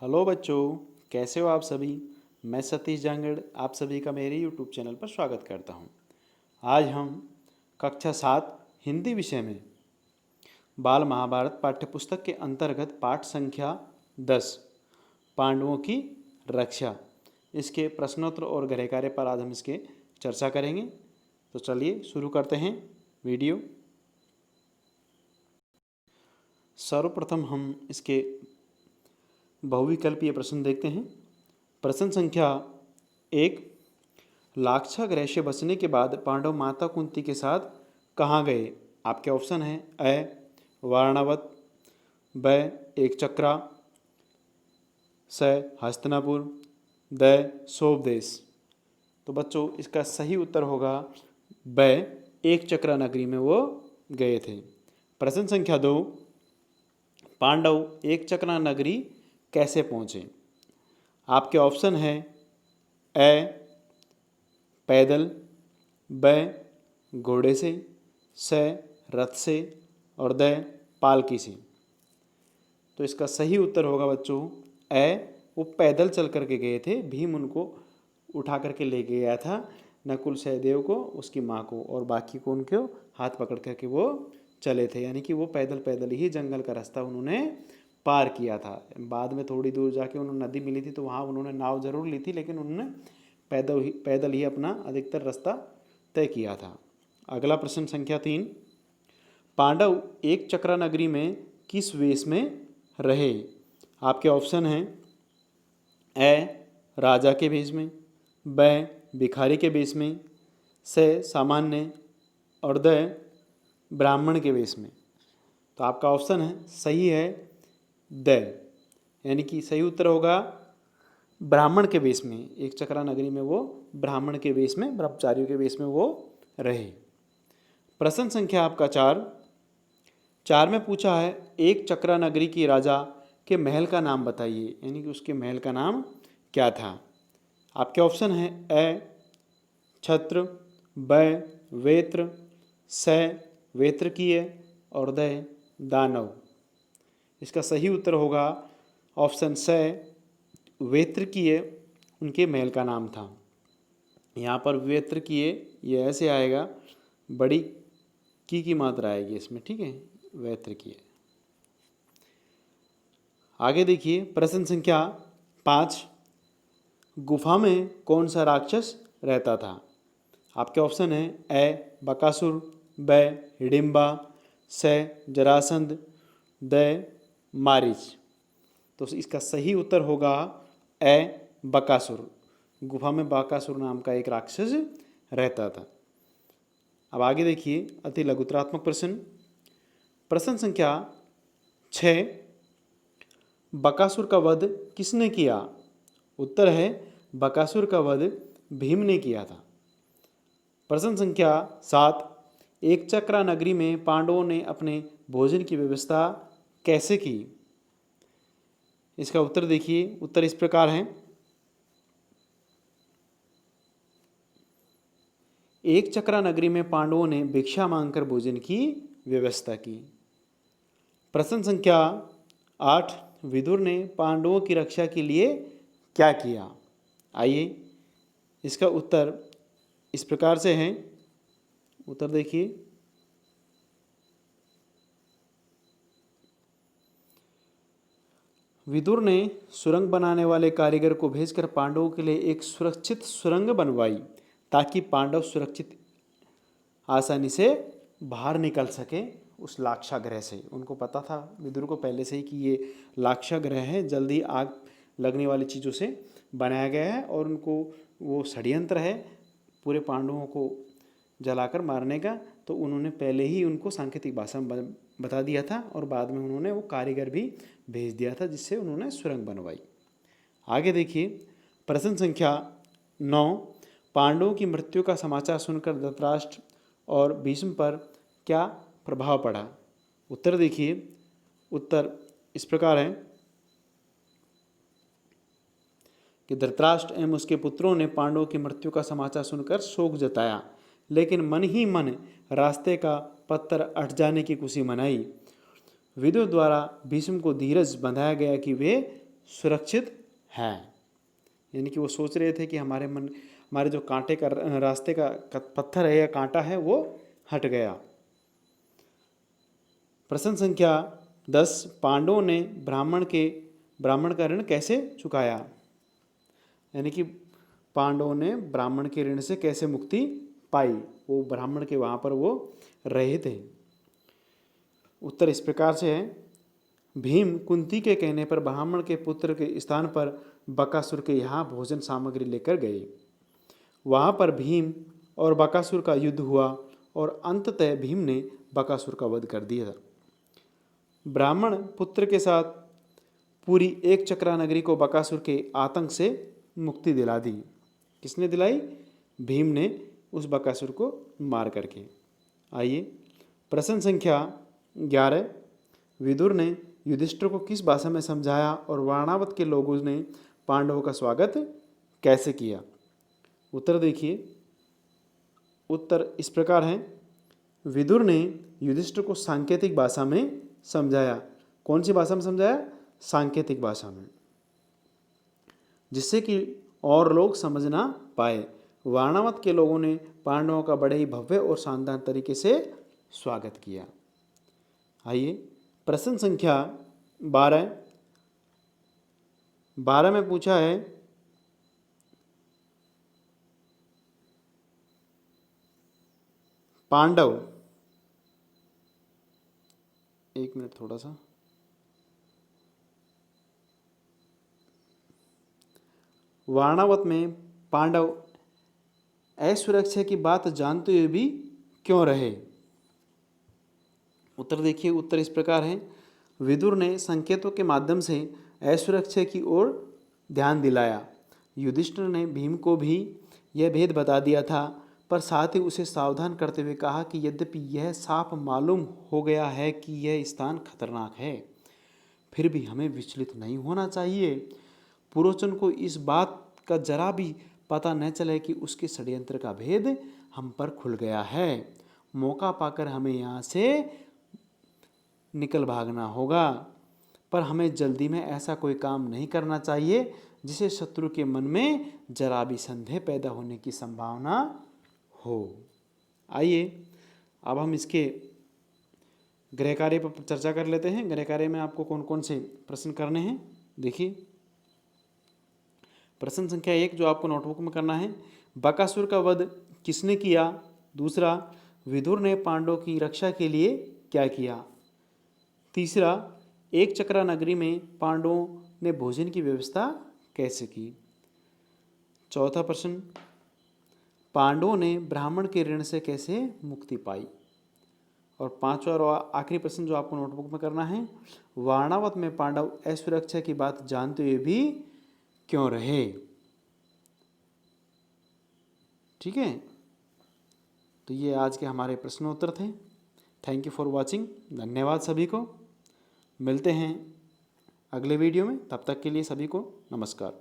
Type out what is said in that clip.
Hello बच्चों, कैसे हो आप सभी। मैं सतीश जांगड़ आप सभी का मेरे यूट्यूब चैनल पर स्वागत करता हूं। आज हम कक्षा 7 हिंदी विषय में बाल महाभारत पाठ्यपुस्तक के अंतर्गत पाठ संख्या 10 पांडवों की रक्षा, इसके प्रश्नोत्तर और गृह कार्य पर आज हम इसके चर्चा करेंगे। तो चलिए शुरू करते हैं वीडियो। सर्वप्रथम हम इसके बहुविकल्पीय प्रश्न देखते हैं। प्रश्न संख्या 1, लाक्षा ग्रह से बचने के बाद पांडव माता कुंती के साथ कहाँ गए। आपके ऑप्शन हैं अ वारणावत, ब एक चक्रा, स हस्तिनापुर, द सोवदेश। तो बच्चों इसका सही उत्तर होगा ब एक चक्रा नगरी में वो गए थे। प्रश्न संख्या 2, पांडव एक चक्रा नगरी कैसे पहुँचे। आपके ऑप्शन हैं ए पैदल, ब घोड़े से, स रथ से और द पालकी से। तो इसका सही उत्तर होगा बच्चों ए, वो पैदल चल करके गए थे। भीम उनको उठा करके ले गया था, नकुल सहदेव को, उसकी माँ को और बाकी को उनको हाथ पकड़ करके वो चले थे। यानी कि वो पैदल पैदल ही जंगल का रास्ता उन्होंने पार किया था। बाद में थोड़ी दूर जाके उन्होंने नदी मिली थी, तो वहाँ उन्होंने नाव जरूर ली थी, लेकिन उन्होंने पैदल ही अपना अधिकतर रास्ता तय किया था। अगला प्रश्न संख्या 3, पांडव एक चक्रा नगरी में किस वेश में रहे। आपके ऑप्शन हैं ए राजा के वेश में, ब भिखारी के वेश में, से सामान्य और द ब्राह्मण के वेश में। तो आपका ऑप्शन है सही है द, यानी कि सही उत्तर होगा ब्राह्मण के वेश में। एक चक्रा नगरी में वो ब्राह्मण के वेश में, ब्रह्मचारियों के वेश में वो रहे। प्रश्न संख्या आपका 4 में पूछा है एक चक्रा नगरी की राजा के महल का नाम बताइए, यानी कि उसके महल का नाम क्या था। आपके ऑप्शन हैं ए छत्र, ब वेत्र, स वेत्रकीय और द दानव। इसका सही उत्तर होगा ऑप्शन स वेत्रकीय उनके महल का नाम था। यहाँ पर वेत्रकीय ये ऐसे आएगा, बड़ी की मात्रा आएगी इसमें, ठीक है, वेत्रकीय। आगे देखिए प्रश्न संख्या 5, गुफा में कौन सा राक्षस रहता था। आपके ऑप्शन है ए बकासुर, ब हिडिंबा, स जरासंध, द मारीच। तो इसका सही उत्तर होगा ए बकासुर। गुफा में बकासुर नाम का एक राक्षस रहता था। अब आगे देखिए अति लघुतरात्मक प्रश्न। प्रश्न संख्या 6, बकासुर का वध किसने किया। उत्तर है बकासुर का वध भीम ने किया था। प्रश्न संख्या 7, एक चक्रा नगरी में पांडवों ने अपने भोजन की व्यवस्था कैसे की। इसका उत्तर देखिए, उत्तर इस प्रकार है। एक चक्रा नगरी में पांडवों ने भिक्षा मांगकर भोजन की व्यवस्था की। प्रश्न संख्या 8, विदुर ने पांडवों की रक्षा के लिए क्या किया। आइए इसका उत्तर इस प्रकार से है। उत्तर देखिए, विदुर ने सुरंग बनाने वाले कारीगर को भेजकर पांडवों के लिए एक सुरक्षित सुरंग बनवाई, ताकि पांडव सुरक्षित आसानी से बाहर निकल सके उस लाक्षागृह से। उनको पता था विदुर को पहले से ही कि ये लाक्षागृह है, जल्दी आग लगने वाली चीज़ों से बनाया गया है, और उनको वो षड्यंत्र है पूरे पांडवों को जलाकर मारने का। तो उन्होंने पहले ही उनको सांकेतिक भाषा में बता दिया था, और बाद में उन्होंने वो कारीगर भी भेज दिया था, जिससे उन्होंने सुरंग बनवाई। आगे देखिए प्रश्न संख्या 9, पांडवों की मृत्यु का समाचार सुनकर धृतराष्ट्र और भीष्म पर क्या प्रभाव पड़ा। उत्तर देखिए, उत्तर इस प्रकार है कि धृतराष्ट्र एवं उसके पुत्रों ने पांडवों की मृत्यु का समाचार सुनकर शोक जताया, लेकिन मन ही मन रास्ते का पत्थर अट जाने की खुशी मनाई। विदुर द्वारा भीष्म को धीरज बंधाया गया कि वे सुरक्षित है। यानी कि वो सोच रहे थे कि हमारे जो कांटे का रास्ते का पत्थर है या कांटा है वो हट गया। प्रश्न संख्या 10, पांडवों ने ब्राह्मण का ऋण कैसे चुकाया? यानी कि पांडवों ने ब्राह्मण के ऋण से कैसे मुक्ति पाई? वो ब्राह्मण के वहाँ पर वो रहे थे। उत्तर इस प्रकार से है, भीम कुंती के कहने पर ब्राह्मण के पुत्र के स्थान पर बकासुर के यहाँ भोजन सामग्री लेकर गए। वहाँ पर भीम और बकासुर का युद्ध हुआ और अंततः भीम ने बकासुर का वध कर दिया। ब्राह्मण पुत्र के साथ पूरी एक चक्रा नगरी को बकासुर के आतंक से मुक्ति दिला दी। किसने दिलाई? भीम ने उस बकासुर को मार करके। आइए प्रश्न संख्या 11, विदुर ने युधिष्ठिर को किस भाषा में समझाया और वारणावत के लोगों ने पांडवों का स्वागत कैसे किया? उत्तर देखिए, उत्तर इस प्रकार है, विदुर ने युधिष्ठिर को सांकेतिक भाषा में समझाया। कौन सी भाषा में समझाया? सांकेतिक भाषा में, जिससे कि और लोग समझ ना पाए। वारणावत के लोगों ने पांडवों का बड़े ही भव्य और शानदार तरीके से स्वागत किया। आइए प्रश्न संख्या 12 में पूछा है, पांडव, एक मिनट थोड़ा सा, वारणावत में पांडव असुरक्षा की बात जानते हुए भी क्यों रहे? उत्तर देखिए, उत्तर इस प्रकार है, विदुर ने संकेतों के माध्यम से असुरक्षा की ओर ध्यान दिलाया। युधिष्ठिर ने भीम को भी यह भेद बता दिया था, पर साथ ही उसे सावधान करते हुए कहा कि यद्यपि यह साफ मालूम हो गया है कि यह स्थान खतरनाक है, फिर भी हमें विचलित नहीं होना चाहिए। पुरोचन को इस बात का जरा भी पता न चले कि उसके षड्यंत्र का भेद हम पर खुल गया है। मौका पाकर हमें यहाँ से निकल भागना होगा, पर हमें जल्दी में ऐसा कोई काम नहीं करना चाहिए जिसे शत्रु के मन में जरा भी संदेह पैदा होने की संभावना हो। आइए अब हम इसके गृह कार्य पर चर्चा कर लेते हैं। गृह कार्य में आपको कौन कौन से प्रश्न करने हैं, देखिए। प्रश्न संख्या 1 जो आपको नोटबुक में करना है, बकासुर का वध किसने किया? दूसरा, विदुर ने पांडवों की रक्षा के लिए क्या किया? तीसरा, एक चक्रा नगरी में पांडवों ने भोजन की व्यवस्था कैसे की? चौथा प्रश्न, पांडवों ने ब्राह्मण के ऋण से कैसे मुक्ति पाई? और पांचवा और आखिरी प्रश्न जो आपको नोटबुक में करना है, वारणावत में पांडव असुरक्षा की बात जानते हुए भी क्यों रहे? ठीक है, तो ये आज के हमारे प्रश्नोत्तर थे। Thank you for watching. धन्यवाद सभी को। मिलते हैं अगले वीडियो में, तब तक के लिए सभी को नमस्कार।